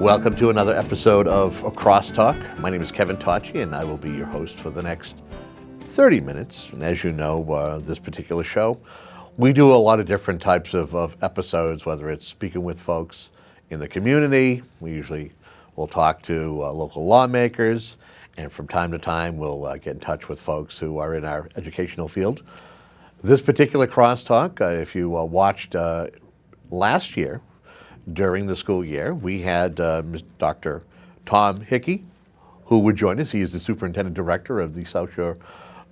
Welcome to another episode of CrossTalk. My name is Kevin Tocci, and I will be your host for the next 30 minutes. And as you know, this particular show, we do a lot of different types of episodes, whether it's speaking with folks in the community. We usually will talk to local lawmakers, and from time to time, we'll get in touch with folks who are in our educational field. This particular crosstalk, if you watched last year during the school year, we had Dr. Tom Hickey, who would join us. He is the Superintendent Director of the South Shore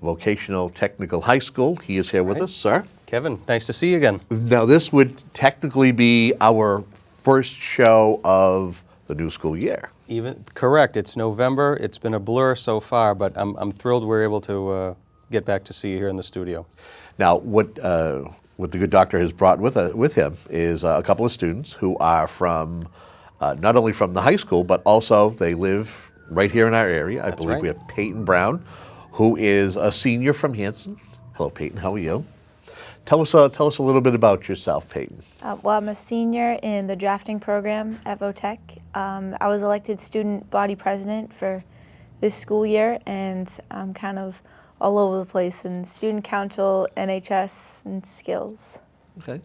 Vocational Technical High School. He is here with us, sir. Kevin, nice to see you again. Now, this would technically be our first show of the new school year. Correct. It's November. It's been a blur so far, but I'm thrilled we're able to get back to see you here in the studio. Now, what the good doctor has brought with him is a couple of students who are from not only from the high school, but also they live right here in our area. I believe right. We have Payton Brown, who is a senior from Hanson. Hello, Payton. How are you? Tell us a little bit about yourself, Payton. Well, I'm a senior in the drafting program at Votech. I was elected student body president for this school year, and I'm kind of all over the place in student council, NHS, and skills. Okay.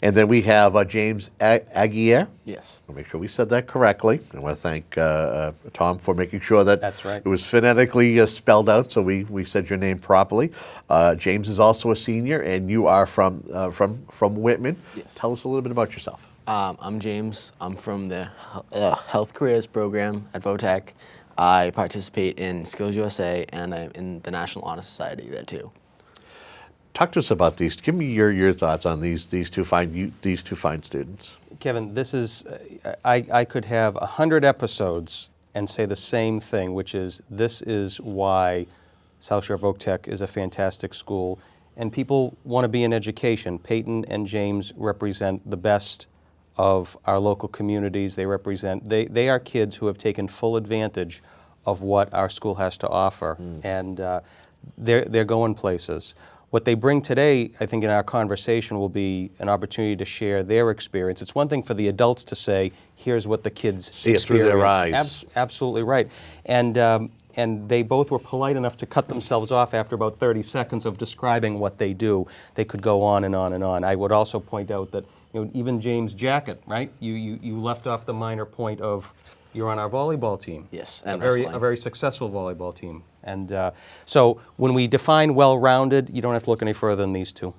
And then we have James Aiguier. Yes. I'll make sure we said that correctly. I want to thank Tom for making sure that That's right. It was phonetically spelled out, so we said your name properly. James is also a senior, and you are from Whitman. Yes. Tell us a little bit about yourself. I'm James. I'm from the Health Careers program at Votech. I participate in Skills USA, and I'm in the National Honor Society there too. Talk to us about these. Give me your thoughts on these two fine students. Kevin, this is I could have 100 episodes and say the same thing, which is this is why South Shore Votech is a fantastic school, and people want to be in education. Payton and James represent the best of our local communities. They are kids who have taken full advantage of what our school has to offer, and they're going places. What they bring today, I think, in our conversation will be an opportunity to share their experience. It's one thing for the adults to say, here's what the kids See it through their eyes. Absolutely right. And they both were polite enough to cut themselves off after about 30 seconds of describing what they do. They could go on and on and on. I would also point out that even James' jacket, right? You left off the minor point of you're on our volleyball team. Yes, a very successful volleyball team. And so when we define well-rounded, you don't have to look any further than these two.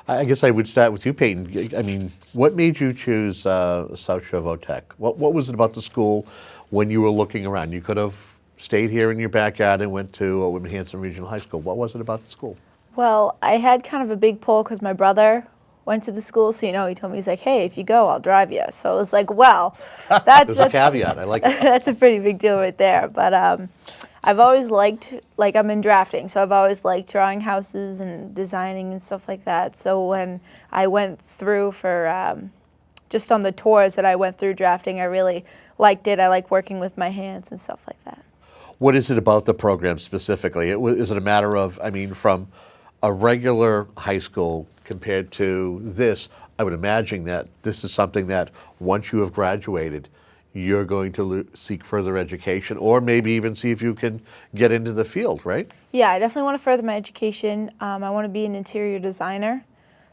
I guess I would start with you, Payton. I mean, what made you choose South Shore Votech? What was it about the school when you were looking around? You could have stayed here in your backyard and went to Whitman Hanson Regional High School. What was it about the school? Well, I had kind of a big pull because my brother went to the school, so he told me, he's like, hey, if you go, I'll drive you. So I was like, well, There's a caveat. I like that. That's a pretty big deal right there. But I've always liked, I'm in drafting, so I've always liked drawing houses and designing and stuff like that. So when I went through for, just on the tours that I went through drafting, I really liked it. I like working with my hands and stuff like that. What is it about the program specifically? Is it a matter of, from a regular high school compared to this, I would imagine that this is something that once you have graduated, you're going to seek further education, or maybe even see if you can get into the field, right? Yeah, I definitely want to further my education. I want to be an interior designer.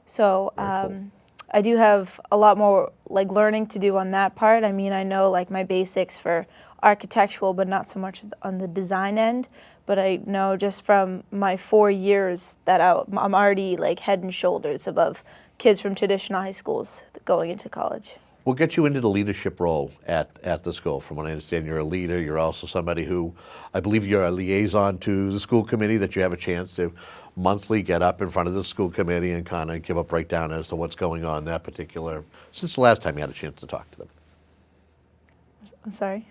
So Cool. I do have a lot more learning to do on that part. I know my basics for architectural, but not so much on the design end. But I know just from my 4 years that I'm already head and shoulders above kids from traditional high schools going into college. We'll get you into the leadership role at the school. From what I understand, you're a leader. You're also somebody who, I believe you're a liaison to the school committee, that you have a chance to monthly get up in front of the school committee and kind of give a breakdown as to what's going on that particular, since the last time you had a chance to talk to them. I'm sorry?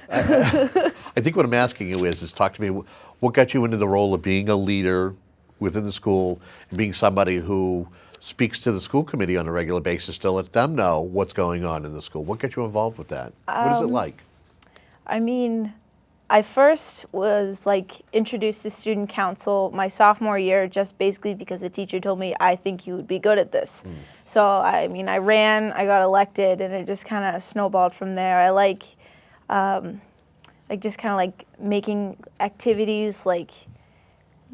I think what I'm asking you is talk to me, what got you into the role of being a leader within the school and being somebody who speaks to the school committee on a regular basis to let them know what's going on in the school? What got you involved with that? What is it like? I first was like introduced to student council my sophomore year, just basically because a teacher told me, I think you would be good at this. So I mean, I ran, I got elected, and it just kind of snowballed from there. I like just kind of like making activities, like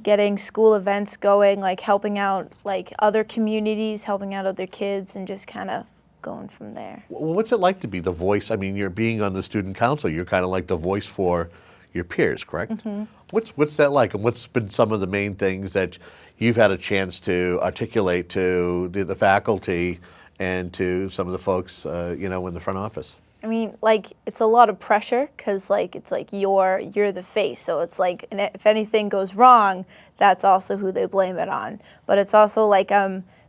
getting school events going, like helping out like other communities, helping out other kids, and just kind of going from there. Well, what's it like to be the voice? I mean, you're being on the student council. You're kind of like the voice for your peers, correct? Mm-hmm. What's that like, and what's been some of the main things that you've had a chance to articulate to the faculty and to some of the folks, in the front office? I mean, like, it's a lot of pressure because, like, it's like you're the face. So it's like, and if anything goes wrong, that's also who they blame it on. But it's also like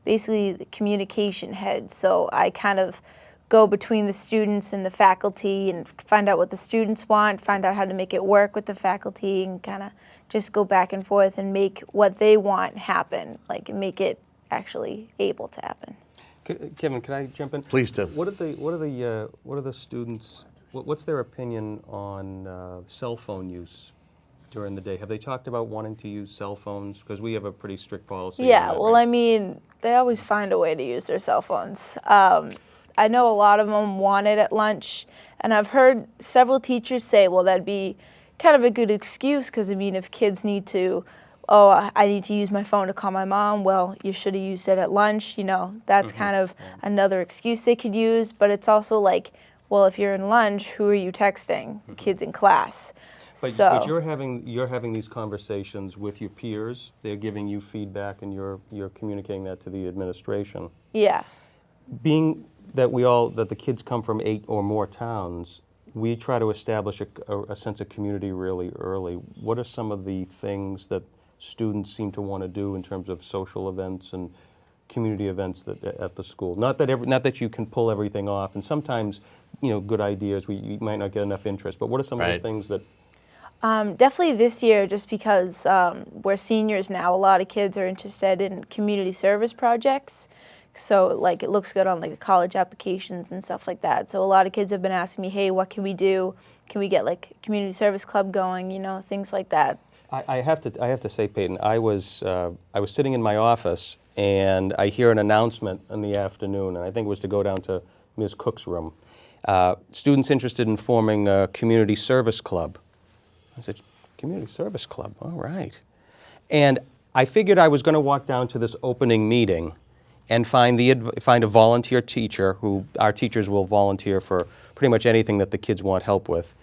basically the communication head. So I kind of go between the students and the faculty and find out what the students want, find out how to make it work with the faculty, and kind of just go back and forth and make what they want happen, like make it actually able to happen. Kevin, can I jump in? Please do. What are the students? What's their opinion on cell phone use during the day? Have they talked about wanting to use cell phones? Because we have a pretty strict policy. Yeah, on that, well, right? I mean, they always find a way to use their cell phones. I know a lot of them want it at lunch, and I've heard several teachers say, well, that'd be kind of a good excuse, because, I mean, if kids need to, I need to use my phone to call my mom, well, you should have used it at lunch, that's kind of another excuse they could use. But it's also like, well, if you're in lunch, who are you texting? The kids in class. But you're having these conversations with your peers. They're giving you feedback, and you're communicating that to the administration. Yeah. Being that that the kids come from 8 or more towns, we try to establish a sense of community really early. What are some of the things that students seem to want to do in terms of social events and community events at the school? Not that you can pull everything off, and sometimes, good ideas, you might not get enough interest. But what are some of the things that? Definitely this year, just because we're seniors now, a lot of kids are interested in community service projects. So like it looks good on like the college applications and stuff like that. So a lot of kids have been asking me, hey, what can we do? Can we get like a community service club going? Things like that. I have to say, Payton, I was sitting in my office, and I hear an announcement in the afternoon, and I think it was to go down to Ms. Cook's room. Students interested in forming a community service club. I said, community service club, all right. And I figured I was going to walk down to this opening meeting and find a volunteer teacher, who our teachers will volunteer for pretty much anything that the kids want help with,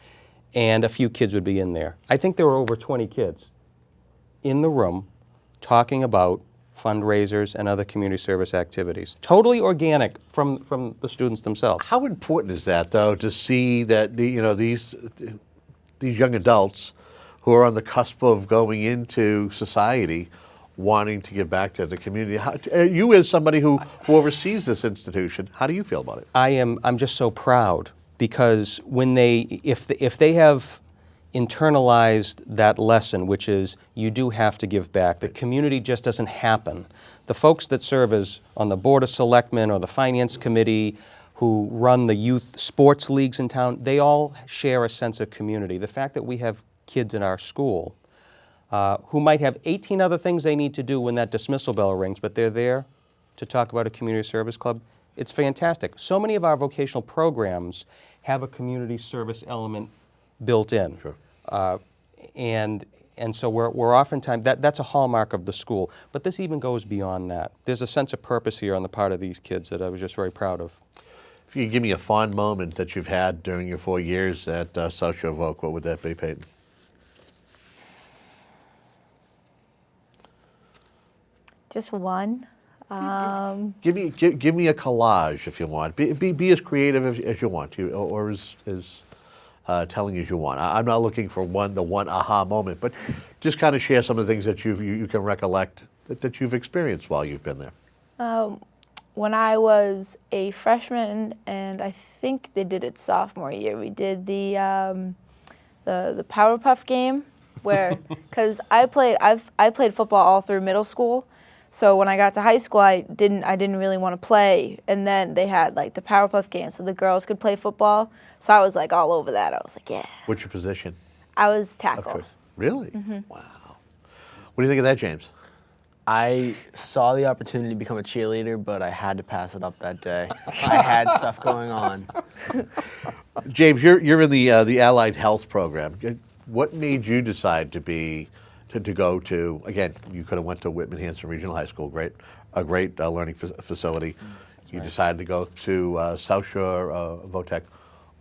and a few kids would be in there. I think there were over 20 kids in the room talking about fundraisers and other community service activities. Totally organic from the students themselves. How important is that, though, to see that these young adults who are on the cusp of going into society wanting to give back to the community? You, as somebody who oversees this institution, how do you feel about it? I'm just so proud, because if they have internalized that lesson, which is you do have to give back, the community just doesn't happen. The folks that serve as on the Board of Selectmen or the Finance Committee, who run the youth sports leagues in town, they all share a sense of community. The fact that we have kids in our school who might have 18 other things they need to do when that dismissal bell rings, but they're there to talk about a community service club, it's fantastic. So many of our vocational programs have a community service element built in. Sure. And so we're oftentimes, that's a hallmark of the school. But this even goes beyond that. There's a sense of purpose here on the part of these kids that I was just very proud of. If you could give me a fond moment that you've had during your 4 years at South Shore Voc, what would that be, Payton? Just one. Give me a collage if you want. Be as creative as you want, or as telling as you want. I'm not looking for the one aha moment, but just kind of share some of the things that you can recollect that you've experienced while you've been there. When I was a freshman, and I think they did it sophomore year, we did the Powerpuff game, where because I played football all through middle school. So when I got to high school, I didn't really want to play, and then they had like the Powerpuff game, so the girls could play football. So I was like all over that. I was like, yeah. What's your position? I was Of tackle. choice. Really? Wow. What do you think of that, James? I saw the opportunity to become a cheerleader, but I had to pass it up that day. I had stuff going on. James, you're in the Allied Health program. What made you decide to go to, again, you could have went to Whitman-Hanson Regional High School, a great learning facility. You decided to go to South Shore Votech.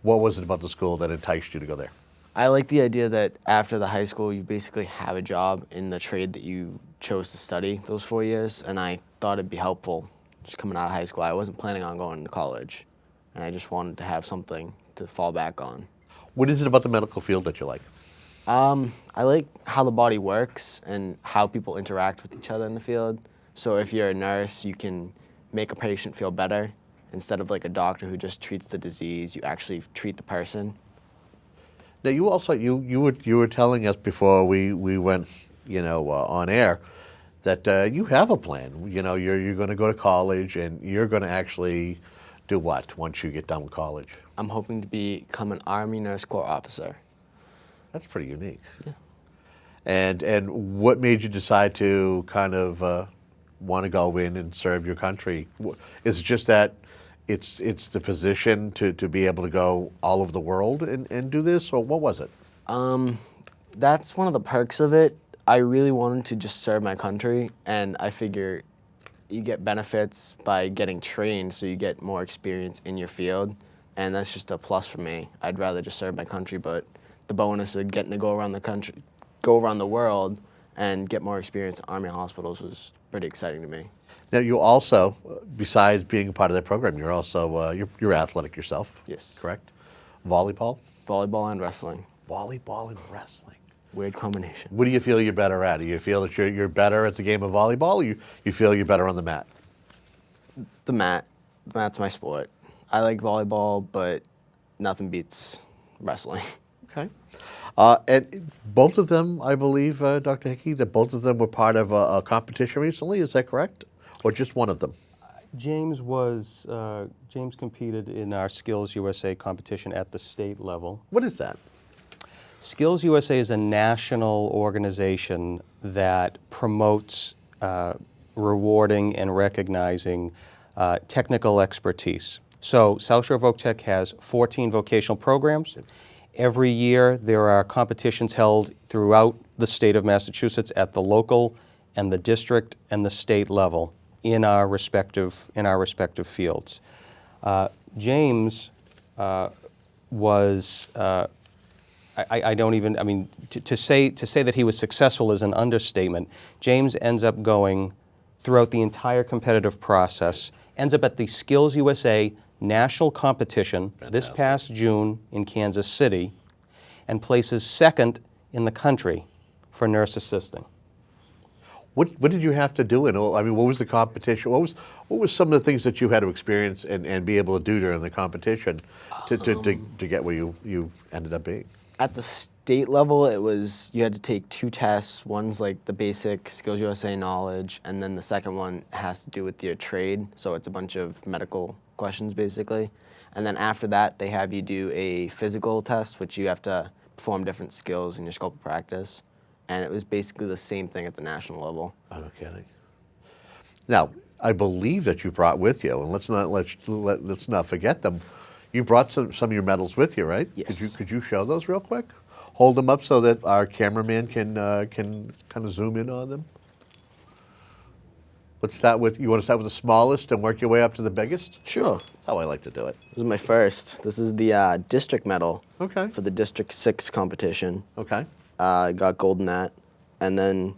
What was it about the school that enticed you to go there? I like the idea that after the high school, you basically have a job in the trade that you chose to study those 4 years, and I thought it'd be helpful just coming out of high school. I wasn't planning on going to college, and I just wanted to have something to fall back on. What is it about the medical field that you like? I like how the body works and how people interact with each other in the field. So if you're a nurse, you can make a patient feel better. Instead of like a doctor who just treats the disease, you actually treat the person. Now, you also you were telling us before we went on air that you have a plan. You're going to go to college and you're going to actually do what once you get done with college? I'm hoping to become an Army Nurse Corps officer. That's pretty unique. Yeah. And what made you decide to kind of want to go in and serve your country? Is it just that it's the position to be able to go all over the world and do this, or what was it? That's one of the perks of it. I really wanted to just serve my country, and I figure you get benefits by getting trained, so you get more experience in your field, and that's just a plus for me. I'd rather just serve my country, but the bonus of getting to go around the country, go around the world, and get more experience in Army hospitals was pretty exciting to me. Now, you also, besides being a part of that program, you're also you're athletic yourself. Yes. Correct. Volleyball. Volleyball and wrestling. Volleyball and wrestling. Weird combination. What do you feel you're better at? Do you feel that you're better at the game of volleyball, or you feel you're better on the mat? The mat. The mat's my sport. I like volleyball, but nothing beats wrestling. Okay. And both of them, I believe, Dr. Hickey, that both of them were part of a competition recently. Is that correct? Or just one of them? James competed in our Skills USA competition at the state level. What is that? Skills USA is a national organization that promotes rewarding and recognizing technical expertise. So South Shore Votech has 14 vocational programs. Every year there are competitions held throughout the state of Massachusetts at the local and the district and the state level in our respective fields. James was I don't even, I mean, to say that he was successful is an understatement. James ends up going throughout the entire competitive process, ends up at the Skills USA national competition this past June in Kansas City, and places second in the country for nurse assisting. What did you have to do? What was the competition? What was some of the things that you had to experience and be able to do during the competition to get where you ended up being? At the state level, it was, you had to take 2 tests. One's like the basic Skills USA knowledge, and then the second one has to do with your trade. So it's a bunch of medical questions, basically. And then after that, they have you do a physical test, which you have to perform different skills in your scope of practice. And it was basically the same thing at the national level. Oh, no kidding. Now, I believe that you brought with you, and let's not forget them. You brought some of your medals with you, right? Yes. Could you show those real quick? Hold them up so that our cameraman can kind of zoom in on them. Let's start with, you want to start with the smallest and work your way up to the biggest? Sure. That's how I like to do it. This is my first. This is the district medal. Okay. For the District 6 competition. Okay. I got gold in that. And then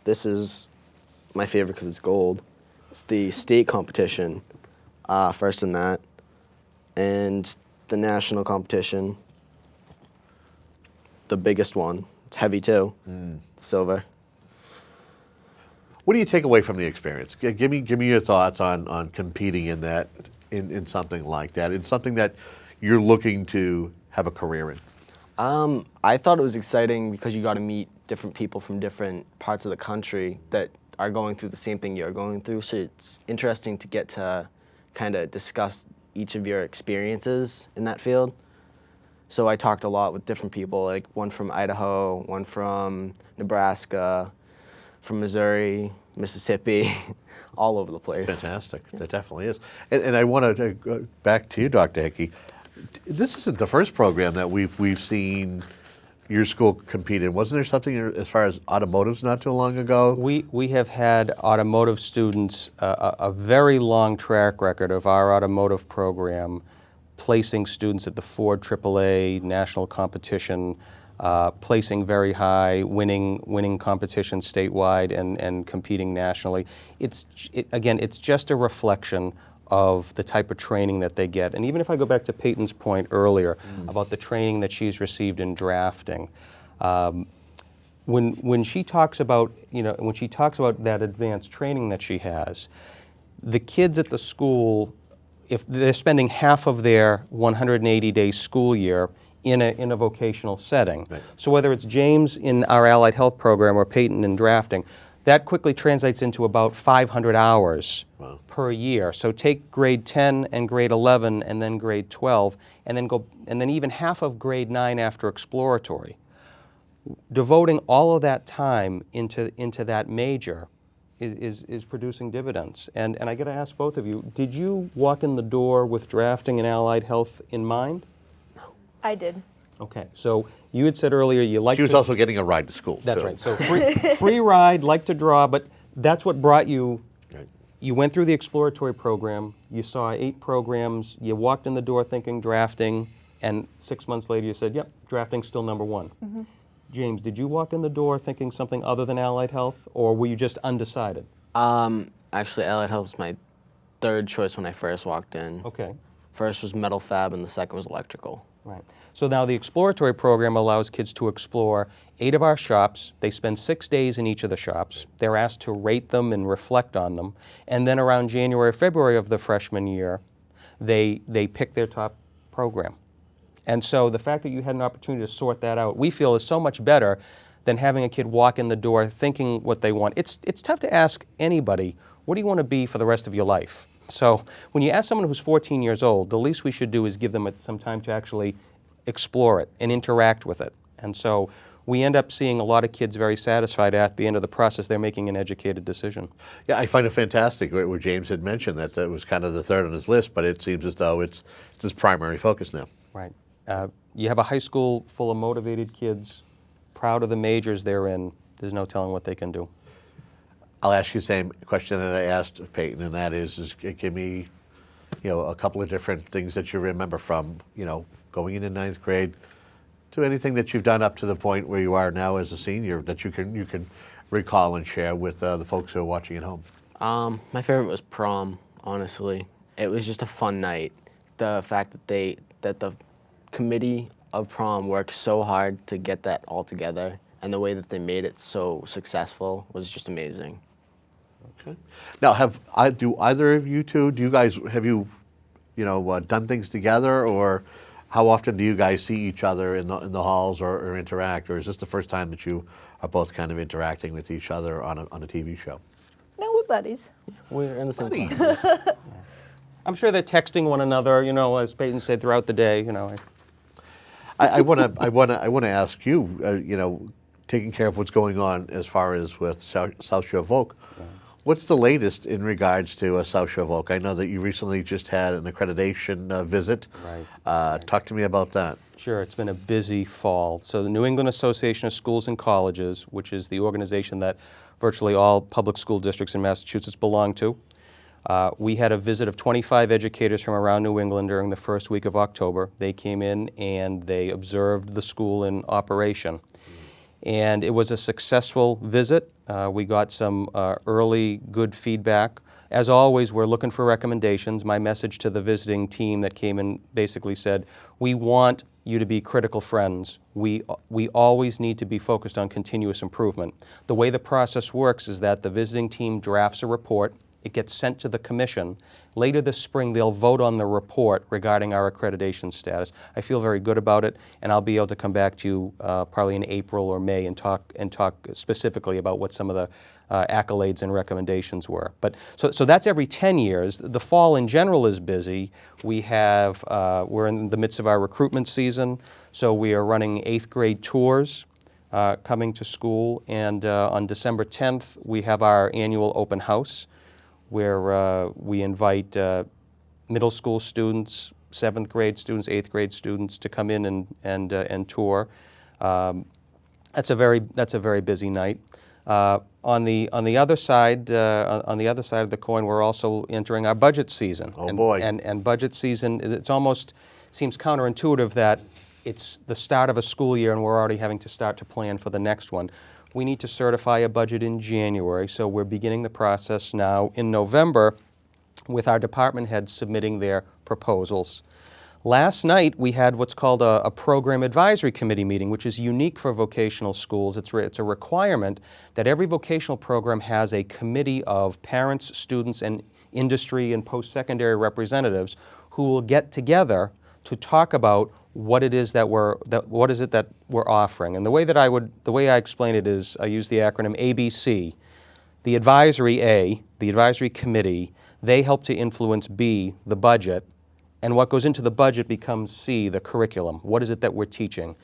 this is my favorite because it's gold. It's the state competition, first in that. And the national competition, the biggest one. It's heavy too, silver. What do you take away from the experience? Give me your thoughts on competing in that, in something like that, in something that you're looking to have a career in. I thought it was exciting because you got to meet different people from different parts of the country that are going through the same thing you're going through. So it's interesting to get to kind of discuss each of your experiences in that field. So I talked a lot with different people, like one from Idaho, one from Nebraska, from Missouri, Mississippi, all over the place. Fantastic. That definitely is. And I want to go back to you, Dr. Hickey. This isn't the first program that we've seen your school compete in. Wasn't there something as far as automotives not too long ago? We have had automotive students, a very long track record of our automotive program, placing students at the Ford AAA national competition, placing very high, winning competitions statewide and competing nationally. Again, it's just a reflection of the type of training that they get. And even if I go back to Payton's point earlier about the training that she's received in drafting, when she talks about that advanced training that she has, the kids at the school, if they're spending half of their 180-day school year in a vocational setting. Right. So whether it's James in our allied health program or Payton in drafting, that quickly translates into about 500 hours per year. So take grade 10 and grade 11 and then grade 12 and then even half of grade 9 after exploratory. Devoting all of that time into that major is producing dividends. And I got to ask both of you, did you walk in the door with drafting and allied health in mind? I did. Okay, so you had said earlier you liked She was also getting a ride to school, That's too. right. So free ride, like to draw, but that's what brought you. Right. You went through the exploratory program. You saw 8 programs. You walked in the door thinking drafting, and 6 months later you said, "Yep, drafting's still number one." Mm-hmm. James, did you walk in the door thinking something other than allied health, or were you just undecided? Actually, allied health was my third choice when I first walked in. Okay. First was metal fab, and the second was electrical. Right. So now the exploratory program allows kids to explore 8 of our shops. They spend 6 days in each of the shops. They're asked to rate them and reflect on them. And then around January, February of the freshman year, they pick their top program. And so the fact that you had an opportunity to sort that out, we feel is so much better than having a kid walk in the door thinking what they want. It's tough to ask anybody, what do you want to be for the rest of your life? So when you ask someone who's 14 years old, the least we should do is give them some time to actually explore it and interact with it. And so we end up seeing a lot of kids very satisfied at the end of the process. They're making an educated decision. Yeah, I find it fantastic what James had mentioned, that was kind of the third on his list, but it seems as though it's his primary focus now. Right. You have a high school full of motivated kids, proud of the majors they're in. There's no telling what they can do. I'll ask you the same question that I asked Payton, and that is give me, a couple of different things that you remember from, going into 9th grade to anything that you've done up to the point where you are now as a senior that you can recall and share with the folks who are watching at home. My favorite was prom, honestly. It was just a fun night. The fact that the committee of prom worked so hard to get that all together, and the way that they made it so successful was just amazing. Okay. Now, do either of you two? Have you done things together, or how often do you guys see each other in the halls or interact, or is this the first time that you are both kind of interacting with each other on a TV show? No, we're buddies. We're in the same Buddies. class. I'm sure they're texting one another, as Payton said, throughout the day, I want to ask you, taking care of what's going on as far as with South Shore Voc. Yeah. What's the latest in regards to South Shore Voc? I know that you recently just had an accreditation visit. Right. Talk to me about that. Sure, it's been a busy fall. So the New England Association of Schools and Colleges, which is the organization that virtually all public school districts in Massachusetts belong to, we had a visit of 25 educators from around New England during the first week of October. They came in and they observed the school in operation. And it was a successful visit. We got some early good feedback. As always, we're looking for recommendations. My message to the visiting team that came in basically said, we want you to be critical friends. We always need to be focused on continuous improvement. The way the process works is that the visiting team drafts a report. It gets sent to the commission. Later this spring, they'll vote on the report regarding our accreditation status. I feel very good about it, and I'll be able to come back to you probably in April or May and talk specifically about what some of the accolades and recommendations were. But so that's every 10 years. The fall in general is busy. We're in the midst of our recruitment season, so we are running 8th grade tours coming to school, and on December 10th we have our annual open house where we invite middle school students, 7th grade students, 8th grade students to come in and tour. That's a very busy night. On the other side of the coin, we're also entering our budget season. Oh boy! And budget season, it's almost seems counterintuitive that it's the start of a school year and we're already having to start to plan for the next one. We need to certify a budget in January, so we're beginning the process now in November with our department heads submitting their proposals. Last night, we had what's called a program advisory committee meeting, which is unique for vocational schools. It's a requirement that every vocational program has a committee of parents, students, and industry and post-secondary representatives who will get together to talk about what it is that we're offering. And the way I explain it is I use the acronym ABC. The advisory A, the advisory committee, they help to influence B, the budget. And what goes into the budget becomes C, the curriculum. What is it that we're teaching?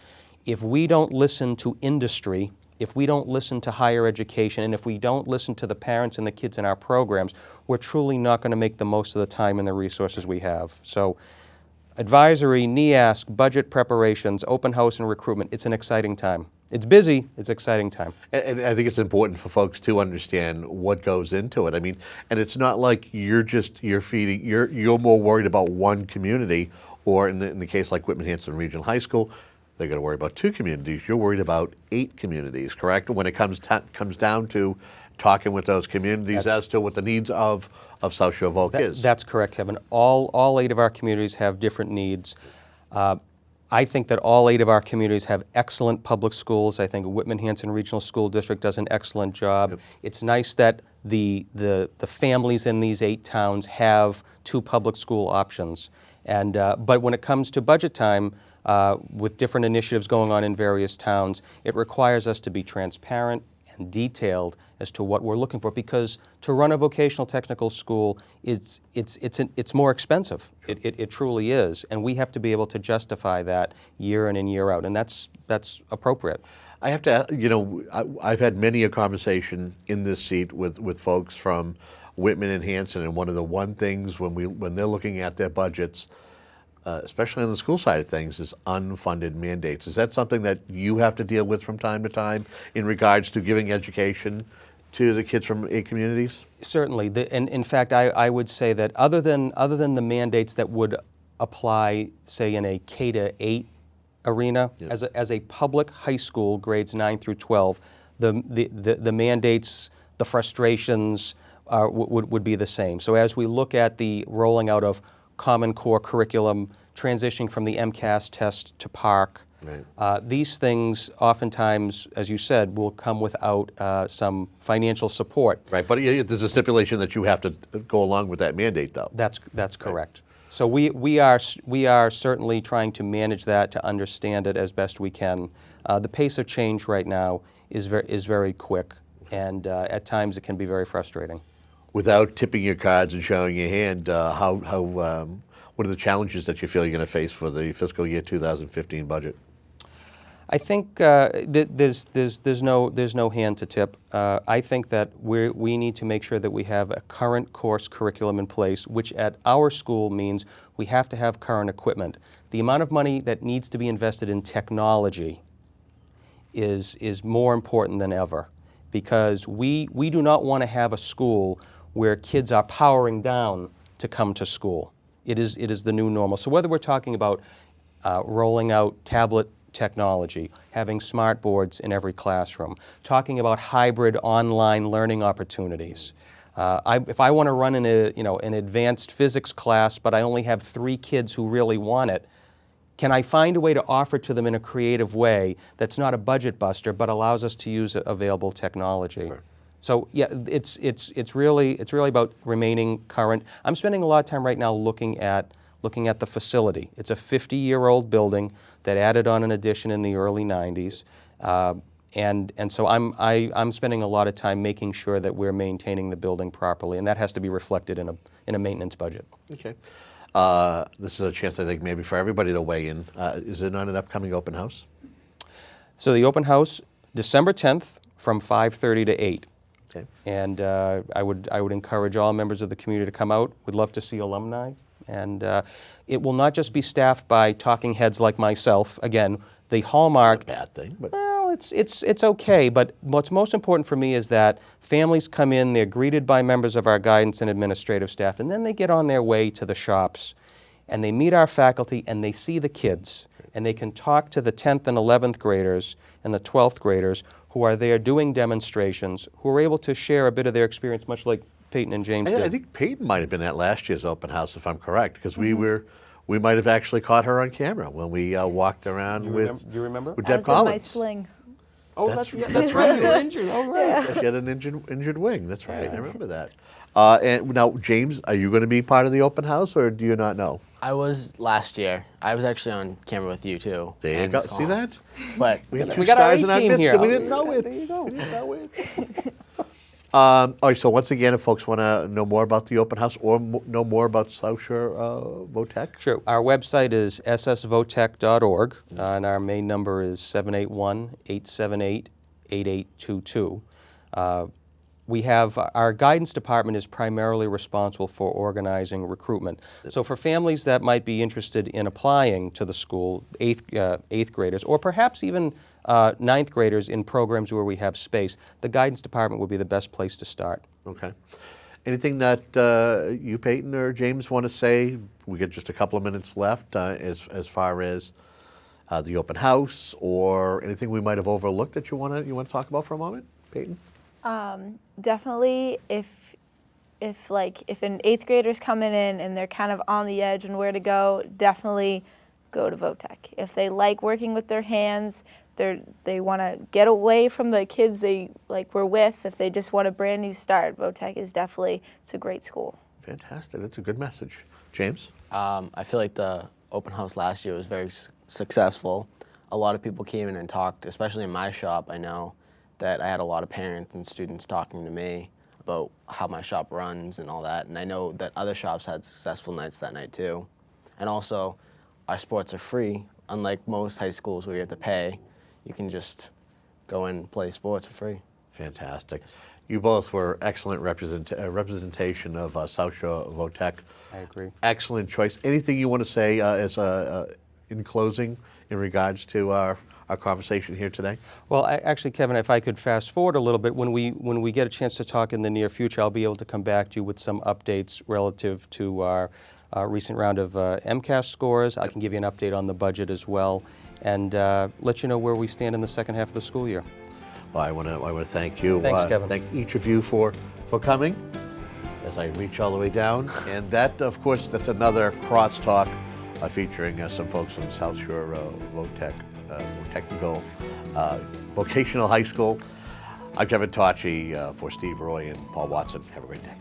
If we don't listen to industry, if we don't listen to higher education, and if we don't listen to the parents and the kids in our programs, we're truly not going to make the most of the time and the resources we have. So advisory, NEASC, budget preparations, open house and recruitment, it's an exciting time. It's busy, it's an exciting time. And I think it's important for folks to understand what goes into it. I mean, and it's not like you're more worried about one community, or in the case like Whitman-Hanson Regional High School, they're going to worry about 2 communities. You're worried about 8 communities, correct? When it comes down to talking with those communities as to what the needs of South Shore Voc is. That's correct, Kevin. All 8 of our communities have different needs. I think that all 8 of our communities have excellent public schools. I think Whitman-Hanson Regional School District does an excellent job. Yep. It's nice that the families in these 8 towns have 2 public school options. And but when it comes to budget time, with different initiatives going on in various towns, it requires us to be transparent and detailed as to what we're looking for, because to run a vocational technical school it's more expensive. It truly is, and we have to be able to justify that year in and year out, and that's appropriate. I have to, I've had many a conversation in this seat with folks from Whitman and Hanson, and one of the things when they're looking at their budgets, especially on the school side of things, is unfunded mandates. Is that something that you have to deal with from time to time in regards to giving education to the kids from 8 communities? Certainly, and in fact, I would say that other than the mandates that would apply, say, in a K-8 arena, yep, as a public high school, grades 9 through 12, the mandates, the frustrations would be the same. So as we look at the rolling out of Common Core curriculum, transitioning from the MCAS test to PARCC, right, these things oftentimes, as you said, will come without some financial support. Right, but there's a stipulation that you have to go along with that mandate, though. That's correct. Right. So we are certainly trying to manage that, to understand it as best we can. The pace of change right now is very quick, and at times it can be very frustrating. Without tipping your cards and showing your hand, what are the challenges that you feel you're going to face for the fiscal year 2015 budget? I think there's no hand to tip. I think that we need to make sure that we have a current course curriculum in place, which at our school means we have to have current equipment. The amount of money that needs to be invested in technology is more important than ever, because we do not want to have a school where kids are powering down to come to school. It is the new normal. So whether we're talking about rolling out tablet technology, having smart boards in every classroom, talking about hybrid online learning opportunities. If I want to run an advanced physics class, but I only have 3 kids who really want it, can I find a way to offer to them in a creative way that's not a budget buster, but allows us to use available technology? Sure. So yeah, it's really about remaining current. I'm spending a lot of time right now looking at the facility. It's a 50-year-old building that added on an addition in the early 90s. And so I'm spending a lot of time making sure that we're maintaining the building properly, and that has to be reflected in a maintenance budget. Okay. This is a chance, I think, maybe for everybody to weigh in. Is it on an upcoming open house? So the open house, December 10th from 5:30 to 8. Okay. And I would encourage all members of the community to come out. We'd love to see alumni. And it will not just be staffed by talking heads like myself. Again, the hallmark. Not a bad thing, but Well, it's okay, but what's most important for me is that families come in, they're greeted by members of our guidance and administrative staff, and then they get on their way to the shops, and they meet our faculty, and they see the kids, and they can talk to the 10th and 11th graders and the 12th graders who are there doing demonstrations, who are able to share a bit of their experience, much like Payton and James did. I think Payton might have been at last year's open house, if I'm correct, because we might have actually caught her on camera when we walked around Do you remember? with I Deb was in my Collins. sling. Oh, That's that's right. right. You were injured. Oh, right. She had an injured wing. That's right. I remember that. And now, James, are you going to be part of the open house, or do you not know? I was last year. I was actually on camera with you too. There you and go. Miss See that? Collins. But We had two We got our stars in our A-team midst, here. and we didn't know it. There you go. We didn't know it. All right. So once again, if folks want to know more about the open house or know more about South Shore Votech, Sure. Our website is ssvotech.org, and our main number is 781-878-8822. We have our guidance department is primarily responsible for organizing recruitment. So for families that might be interested in applying to the school, eighth graders, or perhaps even ninth graders in programs where we have space, the guidance department would be the best place to start. okay. Anything that you, Payton, or James want to say? We get just a couple of minutes left as far as the open house, or anything we might have overlooked that you want to talk about for a moment, Payton? Definitely, if an eighth grader's coming in and they're kind of on the edge and where to go, definitely go to Votech. If they like working with their hands, they want to get away from the kids they were with. If they just want a brand new start, Votech is definitely, it's a great school. Fantastic. That's a good message. James? I feel like the open house last year was very successful. A lot of people came in and talked, especially in my shop. I know that I had a lot of parents and students talking to me about how my shop runs and all that. And I know that other shops had successful nights that night too. And also, our sports are free. Unlike most high schools where you have to pay, you can just go and play sports for free. Fantastic. You both were excellent representation of South Shore Votech. I agree. Excellent choice. Anything you want to say in closing in regards to our conversation here today? Well, actually, Kevin, if I could fast forward a little bit, when we get a chance to talk in the near future, I'll be able to come back to you with some updates relative to our recent round of MCAS scores. I can give you an update on the budget as well, and let you know where we stand in the second half of the school year. Well, I want to thank you. Thanks, Kevin. Thank each of you for coming as I reach all the way down. And that, of course, that's another CrossTalk featuring some folks from South Shore Votech. Technical Vocational High School. I'm Kevin Tocci for Steve Roy and Paul Watson. Have a great day.